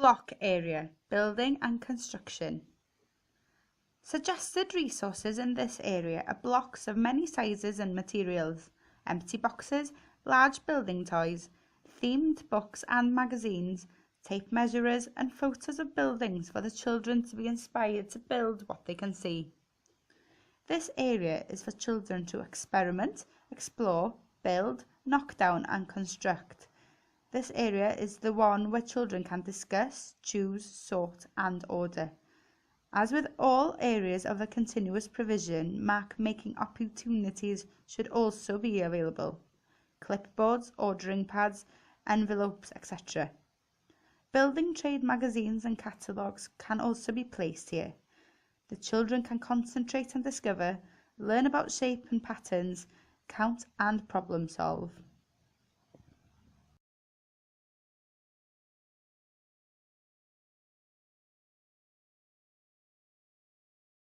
Block area, building and construction. Suggested resources in this area are blocks of many sizes and materials, empty boxes, large building toys, themed books and magazines, tape measurers and photos of buildings for the children to be inspired to build what they can see. This area is for children to experiment, explore, build, knock down and construct. This area is the one where children can discuss, choose, sort and order. As with all areas of the continuous provision, making opportunities should also be available. Clipboards, ordering pads, envelopes, etc. Building trade magazines and catalogues can also be placed here. The children can concentrate and discover, learn about shape and patterns, count and problem solve.